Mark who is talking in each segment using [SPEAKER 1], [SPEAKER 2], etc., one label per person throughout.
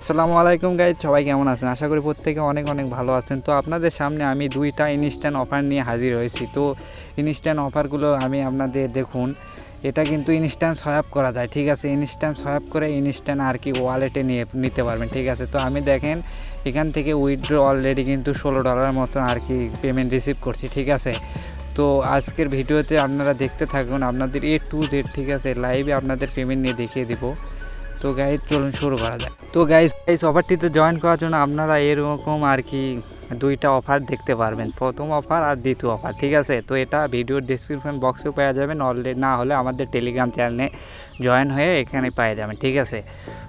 [SPEAKER 1] আসসালামু আলাইকুম গাইজ, সবাই কেমন আছেন? আশা করি প্রত্যেকে অনেক অনেক ভালো আছেন। তো আপনাদের সামনে আমি দুইটা ইনস্ট্যান্ট অফার নিয়ে হাজির হয়েছি। তো ইনস্ট্যান্ট অফারগুলো আমি আপনাদের দেখুন, এটা কিন্তু ইনস্ট্যান্ট সোয়াইপ করা যায়, ঠিক আছে? ইনস্ট্যান্ট সোয়াইপ করে ইনস্ট্যান্ট আর কি ওয়ালেটে নিতে পারবেন, ঠিক আছে? তো আমি দেখেন এখান থেকে উইথড্র অলরেডি কিন্তু $16 মতন আর কি পেমেন্ট রিসিভ করছি, ঠিক আছে? তো আজকের ভিডিওতে আপনারা দেখতে থাকুন, আপনাদের A to Z, ঠিক আছে, লাইভে আপনাদের পেমেন্ট নিয়ে দেখিয়ে দিব। তো গাইজ চলুন শুরু করা যায়। তো গাইজ অফারটিতে জয়েন করার জন্য আপনারা এরকম আর কি দুইটা অফার দেখতে পারবেন, প্রথম অফার আর দ্বিতীয় অফার, ঠিক আছে? তো এটা ভিডিওর ডিসক্রিপশন বক্সেও পাওয়া যাবেন, অলরেডি না হলে আমাদের টেলিগ্রাম চ্যানেলে জয়েন হয়ে এখানে পেয়ে যাবেন, ঠিক আছে?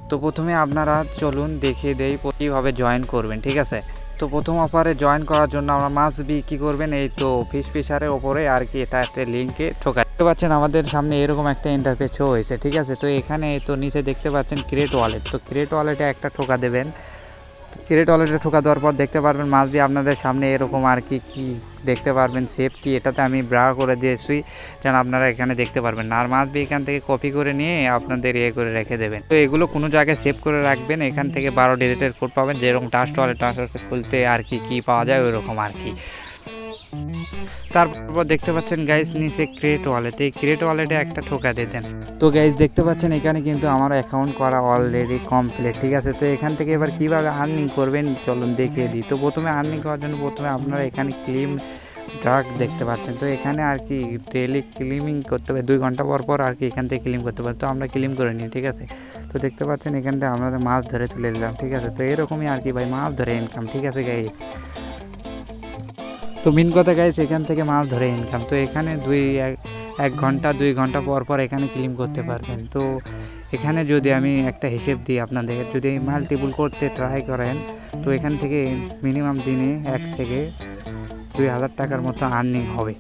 [SPEAKER 1] তো প্রথমে আপনারা চলুন দেখিয়ে দেই কীভাবে জয়েন করবেন, ঠিক আছে? তো প্রথম অফারে জয়েন করার জন্য আমরা মাস্ট বি কী করবেন, এই তো ফিশারের ওপরে আর কি এটা একটা লিঙ্কে ঠোকা দেখতে পাচ্ছেন, আমাদের সামনে এরকম একটা ইন্টারফেস শো হয়েছে, ঠিক আছে? তো এখানে তো নিচে দেখতে পাচ্ছেন ক্রিয়েট ওয়ালেট, তো ক্রিয়েট ওয়ালেটে একটা ঠোকা দেবেন। ক্রিয়েট ওয়ালেটে ঠোকা দেওয়ার পর দেখতে পারবেন মাস্ট বি আপনাদের সামনে এরকম আর কি দেখতে পারবেন সেভ কি, এটাতে আমি ব্রাউজ করে দিয়েছি যেন আপনারা এখানে দেখতে পারবেন না। আর মাস্ট বি এখান থেকে কপি করে নিয়ে আপনাদের করে রেখে দেবেন। তো এগুলো কোনো জায়গায় সেভ করে রাখবেন, এখান থেকে 12 ডিজিটের কোড পাবেন, যেরকম ট্রাস্ট ওয়ালেট খুলতে আর কি পাওয়া যায় ওই রকম আর কি। তারপর দেখতে পাচ্ছেন গাইজ নিচে ক্রিয়েট ওয়ালেট, এই ক্রিয়েট ওয়ালেটে একটা ঠোকা দিয়ে দেন। তো গাইজ দেখতে পাচ্ছেন এখানে কিন্তু আমার অ্যাকাউন্ট করা অলরেডি কমপ্লিট, ঠিক আছে? তো এখান থেকে এবার কীভাবে আর্নিং করবেন চলুন দেখিয়ে দিই। তো প্রথমে আর্নিং করার জন্য প্রথমে আপনারা এখানে ক্লিম ড্রাগ দেখতে পাচ্ছেন, তো এখানে আর কি ডেইলি ক্লিমিং করতে হবে, 2 ঘন্টা পর পর আর কি এখান থেকে ক্লিম করতে পারেন। তো আমরা ক্লিম করে নিই, ঠিক আছে? তো দেখতে পাচ্ছেন এখান থেকে আমরা মাছ ধরে তুলে দিলাম, ঠিক আছে? তো এরকমই আর কি ভাই মাছ ধরে ইনকাম, ঠিক আছে গাইজ? তো মেন কথা গাইজ এখান থেকে মাছ ধরে ইনকাম। তো এখানে 2 ঘন্টা পর পর এখানে ক্লিম করতে পারবেন। তো এখানে যদি আমি একটা হিসেব দিই আপনাদের, যদি মাল্টিপুল করতে ট্রাই করেন তো এখান থেকে মিনিমাম দিনে 1 থেকে 2,000 টাকার মতো আর্নিং হবে।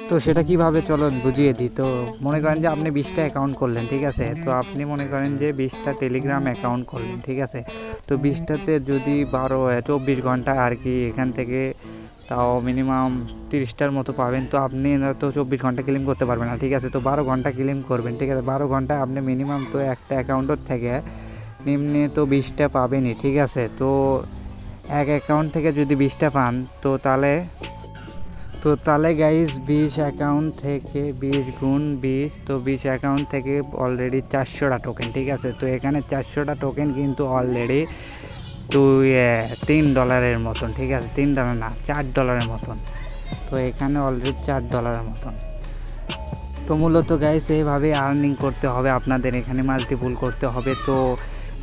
[SPEAKER 1] তো সেটা কিভাবে চলুন বুঝিয়ে দিই। তো মনে করেন যে আপনি 20টা অ্যাকাউন্ট করলেন, ঠিক আছে? তো আপনি মনে করেন যে 20টা টেলিগ্রাম অ্যাকাউন্ট করলেন, ঠিক আছে? তো 20টাতে যদি 24 ঘন্টা আর কি এখান থেকে তাও মিনিমাম 30টার মতো পাবেন। তো আপনি তো 24 ঘন্টা ক্লেম করতে পারবেন না, ঠিক আছে? তো 12 ঘন্টা ক্লেম করবেন, ঠিক আছে? 12 ঘন্টা আপনি মিনিমাম তো একটা অ্যাকাউন্টের থেকে নিম্নে তো 20টা পাবেনই, ঠিক আছে? তো এক অ্যাকাউন্ট থেকে যদি 20টা পান তো তাহলে গাইজ 20 অ্যাকাউন্ট থেকে 20 গুণ 20, তো 20 অ্যাকাউন্ট থেকে অলরেডি 400টা টোকেন, ঠিক আছে? তো এখানে 400টা টোকেন কিন্তু অলরেডি $3 মতন, ঠিক আছে? $3 না, $4 মতন। তো এখানে অলরেডি $4 মতন। তো মূলত গাইস এইভাবে আর্নিং করতে হবে আপনাদের, এখানে মাল্টিপুল করতে হবে। তো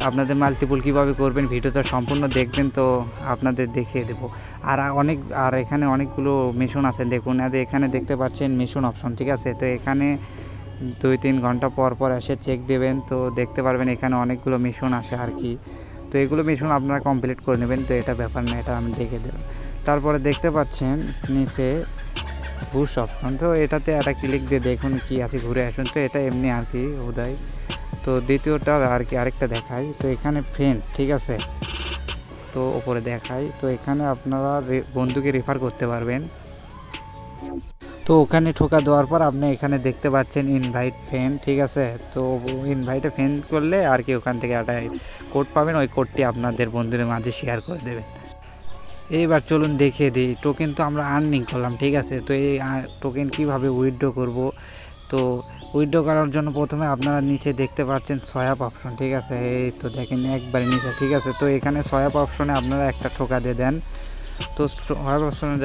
[SPEAKER 1] আপনাদের মাল্টিপুল কীভাবে করবেন ভিডিওটা সম্পূর্ণ দেখবেন, তো আপনাদের দেখিয়ে দেবো। আর এখানে অনেকগুলো মিশন আছে দেখুন, এখানে দেখতে পাচ্ছেন মিশন অপশন, ঠিক আছে? তো এখানে 2-3 ঘন্টা পর পর এসে চেক দেবেন, তো দেখতে পারবেন এখানে অনেকগুলো মিশন আসে আর কি। তো এগুলো মিশন আপনারা কমপ্লিট করে নেবেন, তো এটা ব্যাপার না, এটা আমি দেখে দেব। তারপরে দেখতে পাচ্ছেন নিচে বুস্ট অপশন, তো এটাতে একটা ক্লিক দিয়ে দেখুন কি আছে, ঘুরে আসুন। তো এটা এমনি আর কি উদয়। তো দ্বিতীয়টা আর কি আরেকটা দেখাই, তো এখানে ফ্রেন্ড, ঠিক আছে? তো ওপরে দেখাই, তো এখানে আপনারা বন্ধুকে রেফার করতে পারবেন। তো ওখানে ঠোকা দেওয়ার পর আপনি এখানে দেখতে পাচ্ছেন ইনভাইট ফ্রেন্ড, ঠিক আছে? তো ইনভাইটে ফ্রেন্ড করলে আর কি ওখান থেকে একটা কোড পাবেন, ওই কোডটি আপনাদের বন্ধুদের মাঝে শেয়ার করে দেবেন। এইবার চলুন দেখিয়ে দিই। টোকেন তো আমরা আর্নিং করলাম, ঠিক আছে? তো এই টোকেন কীভাবে উইথড্র করব। তো উইথড্র করার জন্য প্রথমে আপনারা নিচে দেখতে পাচ্ছেন সোয়াপ অপশন, ঠিক আছে? এই তো দেখেন একবারে নিচে, ঠিক আছে? তো এখানে সোয়াপ অপশনে আপনারা একটা ঠোকা দিয়ে দেন। তো সোয়াপ অপশনে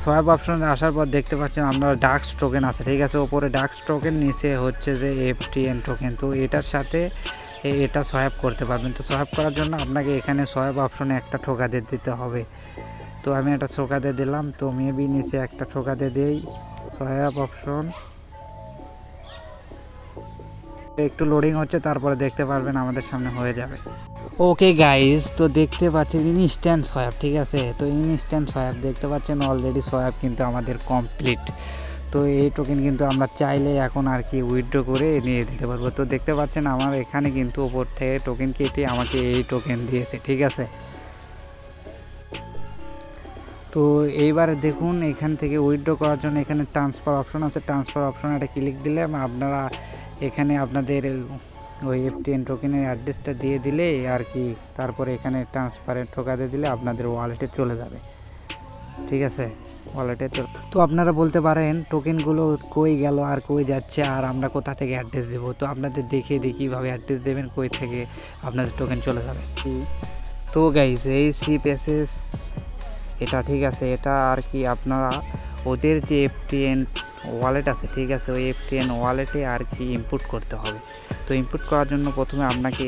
[SPEAKER 1] সোয়াপ অপশনে আসার পর দেখতে পাচ্ছেন আপনারা ডাক্স টোকেন আছে, ঠিক আছে? ওপরে ডাক্স টোকেন, নিচে হচ্ছে যে FTN টোকেন। তো এটার সাথে এটা সোয়াপ করতে পারবেন। তো সোয়াপ করার জন্য আপনাকে এখানে সোয়াপ অপশনে একটা ঠোকা দিয়ে দিতে হবে। তো আমি একটা ঠোকা দিয়ে দিলাম, তো মেবি নিচে একটা ঠোকা দিয়ে দিই সোয়াপ অপশন। একটু লোডিং হচ্ছে, তারপরে দেখতে পারবেন আমাদের সামনে হয়ে যাবে। ওকে গাইজ, তো দেখতে পাচ্ছেন ইনস্ট্যান্ট সোয়াপ, ঠিক আছে? তো ইনস্ট্যান্ট সোয়াপ দেখতে পাচ্ছেন অলরেডি সোয়াপ কিন্তু আমাদের কমপ্লিট। তো এই টোকেন কিন্তু আমরা চাইলে এখন আর কি উইথড্র করে নিয়ে দিতে পারবো। তো দেখতে পাচ্ছেন আমার এখানে কিন্তু ওপর থেকে টোকেন কেটে আমাকে এই টোকেন দিয়েছে, ঠিক আছে? তো এইবার দেখুন এখান থেকে উইথড্র করার জন্য এখানে ট্রান্সফার অপশন আছে, ট্রান্সফার অপশনে একটা ক্লিক দিলে আপনারা এখানে আপনাদের ওই FTN টোকেনের অ্যাড্রেসটা দিয়ে দিলে আর কি, তারপরে এখানে ট্রান্সফারে ঠোকাতে দিলে আপনাদের ওয়ালেটে চলে যাবে। ঠিক আছে, ওয়ালেটে তো আপনারা বলতে পারেন টোকেনগুলো কই গেল আর কই যাচ্ছে আর আমরা কোথা থেকে অ্যাড্রেস দেবো। তো আপনাদের দেখিয়ে দিই কীভাবে অ্যাড্রেস দেবেন, কই থেকে আপনাদের টোকেন চলে যাবে। তো গাইস এই CPSS এটা ঠিক আছে, এটা আর কি আপনারা ওদের যে FTN ওয়ালেট আছে, ঠিক আছে, ওই FTN ওয়ালেটে আর কি ইনপুট করতে হবে। তো ইনপুট করার জন্য প্রথমে আপনাকে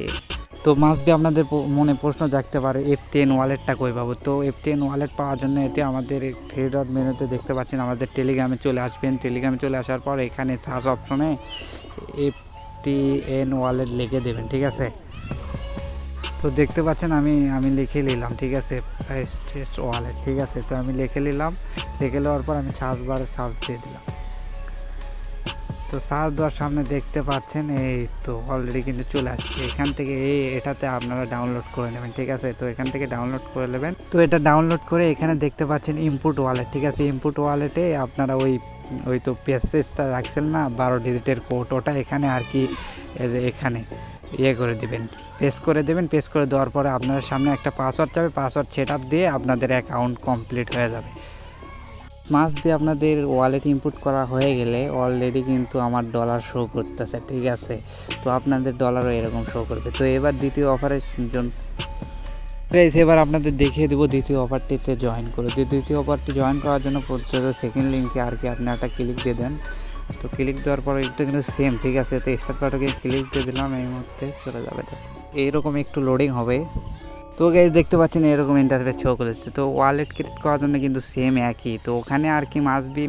[SPEAKER 1] তো মাস্ট বি আপনাদের মনে প্রশ্ন জাগতে পারে FTN ওয়ালেটটা কই পাবো। তো FTN ওয়ালেট পাওয়ার জন্য এটি আমাদের থ্রি ডট মেনুতে দেখতে পাচ্ছেন, আমাদের টেলিগ্রামে চলে আসবেন। টেলিগ্রামে চলে আসার পর এখানে সার্চ অপশনে FTN ওয়ালেট লিখে দেবেন। ঠিক আছে, তো দেখতে পাচ্ছেন আমি লিখে নিলাম। ঠিক আছে, ফার্স্ট ওয়ালেট। ঠিক আছে, তো আমি লিখে নিলাম। লিখে নেওয়ার পর আমি সার্চ বারে সার্চ দিয়ে দিলাম। তো সার্চ দেওয়ার সামনে দেখতে পাচ্ছেন এই তো অলরেডি কিন্তু চলে আসছে। এখান থেকে এটাতে আপনারা ডাউনলোড করে নেবেন। ঠিক আছে, তো এখান থেকে ডাউনলোড করে নেবেন। তো এটা ডাউনলোড করে এখানে দেখতে পাচ্ছেন ইনপুট ওয়ালেট। ঠিক আছে, ইনপুট ওয়ালেটে আপনারা ওই তো পেজটা রাখছেন না 12 ডিজিটের কোড, ওটা এখানে আর কি এখানে করে দিবেন, পেস্ট করে দেবেন। পেস্ট করে দেওয়ার পরে আপনাদের সামনে একটা পাসওয়ার্ড যাবে, পাসওয়ার্ড সেট আপ দিয়ে আপনাদের অ্যাকাউন্ট কমপ্লিট হয়ে যাবে। মাস্ট বি আপনাদের ওয়ালেট ইনপুট করা হয়ে গেলে অলরেডি কিন্তু আমার ডলার শো করতেছে। ঠিক আছে, তো আপনাদের ডলারও এরকম শো করবে। তো এবার দ্বিতীয় অফারের জন্য এবার আপনাদের দেখিয়ে দেবো দ্বিতীয় অফারটিতে জয়েন করে। দ্বিতীয় অফারটি জয়েন করার জন্য সেকেন্ড লিঙ্কে আর কি আপনি একটা ক্লিক দিয়ে দেন। তো ক্লিক দেওয়ার পরে একটু কিন্তু সেম। ঠিক আছে, তো স্টার্ট বাটনে ক্লিক দিয়ে দিলাম, এই মুহূর্তে চলে যাবে। এইরকম একটু লোডিং হবে। তো গাইস দেখতে পাচ্ছেন এরকম ইন্টারফেস শো করেছে। তো ওয়ালেট ক্রিয়েট করার জন্য কিন্তু সেম একই। তো ওখানে আর কি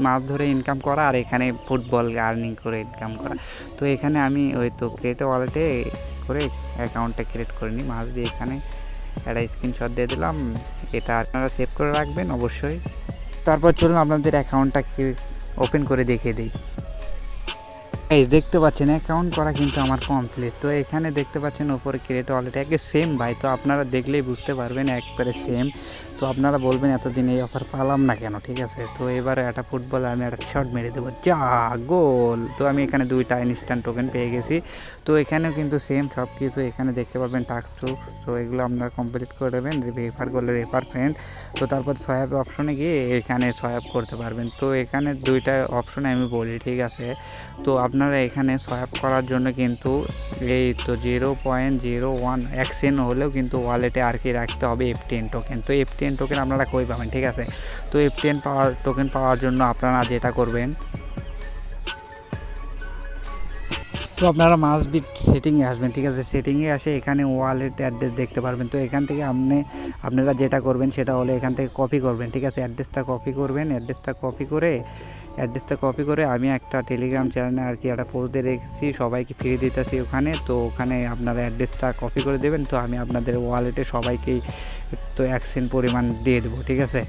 [SPEAKER 1] মাছ ধরে ইনকাম করা, আর এখানে ফুটবল আর্নিং করে ইনকাম করা। তো এখানে আমি ওই তো ক্রিয়েট ওয়ালেটে করে অ্যাকাউন্টটা ক্রিয়েট করে নিই। মাছ দিয়ে এখানে একটা স্ক্রিনশট দিয়ে দিলাম। এটা আপনারা সেভ করে রাখবেন অবশ্যই। তারপর চলুন আপনাদের অ্যাকাউন্টটা ওপেন করে দেখিয়ে দিই। এই দেখতে পাচ্ছেন অ্যাকাউন্ট করা কিন্তু আমার কমপ্লিট। তো এখানে দেখতে পাচ্ছেন ওপরে ক্রিয়েট ওয়ালেট একে সেম ভাই। তো আপনারা দেখলেই বুঝতে পারবেন একবারে সেম। তো আপনারা বলবেন এতদিন এই অফার পালাম না কেন। ঠিক আছে, তো এবারে একটা ফুটবল আমি একটা শট মেরে দেবো, যা গোল। তো আমি এখানে 2টা ইনস্ট্যান্ট টোকেন পেয়ে গেছি। তো এখানেও কিন্তু সেম সব কিছু এখানে দেখতে পাবেন টাস্ক টুক্স। তো এগুলো আপনারা কমপ্লিট করে দেবেন, রেফার করলে রেফার ফ্রেন্ড। তো তারপর সোয়াপ অপশনে গিয়ে এখানে সোয়াপ করতে পারবেন। তো এখানে 2টা অপশনে আমি বলি। ঠিক আছে, তো আপনারা এখানে সোয়াপ করার জন্য কিন্তু এই তো 0.01 এক্সচেঞ্জ হলেও কিন্তু ওয়ালেটে আর কি রাখতে হবে FTN টোকেন। তো FTN টোকেন আপনারা কই পাবেন। ঠিক আছে, তো FTN টোকেন পাওয়ার জন্য আপনারা যেটা করবেন, তো আপনারা মাস্ট বি সেটিংয়ে আসবেন। ঠিক আছে, সেটিংয়ে আসে এখানে ওয়ালেট অ্যাড্রেস দেখতে পারবেন। তো এখান থেকে আপনারা যেটা করবেন সেটা হলো এখান থেকে কপি করবেন। ঠিক আছে, অ্যাড্রেসটা কপি করবেন। অ্যাড্রেসটা কপি করে আমি একটা টেলিগ্রাম চ্যানেলে আর কি একটা পোস্ট দিয়ে রেখেছি, সবাইকে ফ্রি দিতেছি ওখানে। তো ওখানে আপনারা অ্যাড্রেসটা কপি করে দেবেন। তো আমি আপনাদের ওয়ালেটে সবাইকেই তো 1 সেন্ট পরিমাণ দিয়ে দেবো। ঠিক আছে,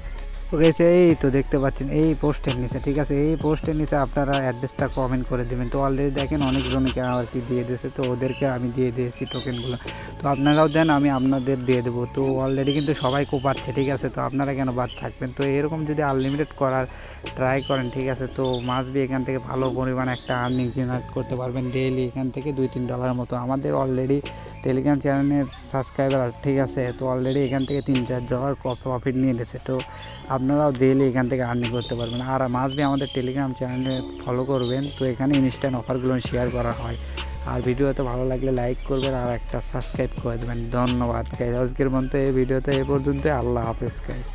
[SPEAKER 1] ওকে, এই তো দেখতে পাচ্ছেন এই পোস্টের নিচে। ঠিক আছে, এই পোস্টের নিচে আপনারা অ্যাড্রেসটা কমেন্ট করে দেবেন। তো অলরেডি দেখেন অনেকজনকে আর কি দিয়ে দিয়েছে। তো ওদেরকে আমি দিয়ে দিয়েছি টোকেনগুলো। তো আপনারাও দেন, আমি আপনাদের দিয়ে দেবো। তো অলরেডি কিন্তু সবাই কোপাচ্ছে। ঠিক আছে, তো আপনারা কেন বাদ থাকবেন। তো এরকম যদি আনলিমিটেড করার ট্রাই করেন, ঠিক আছে, তো মাস্ট বি এখান থেকে ভালো পরিমাণ একটা আর্নিং জেনারেট করতে পারবেন ডেইলি। এখান থেকে $2-3 মতো। আমাদের অলরেডি টেলিগ্রাম চ্যানেলের সাবস্ক্রাইবার, ঠিক আছে, তো অলরেডি এখান থেকে $3-4 প্রফিট নিয়ে দিয়েছে। তো আপনারাও ডেইলি এখান থেকে আর্নিং করতে পারবেন। আর মাস্ট বি আমাদের টেলিগ্রাম চ্যানেলে ফলো করবেন। তো এখানে ইনস্ট্যান্ট অফারগুলো শেয়ার করা হয়। আর ভিডিওতে ভালো লাগলে লাইক করবেন আর একটা সাবস্ক্রাইব করে দেবেন। ধন্যবাদ গাইস, আজকের মতো এই ভিডিওতে এই পর্যন্ত। আল্লাহ হাফেজ গাইস।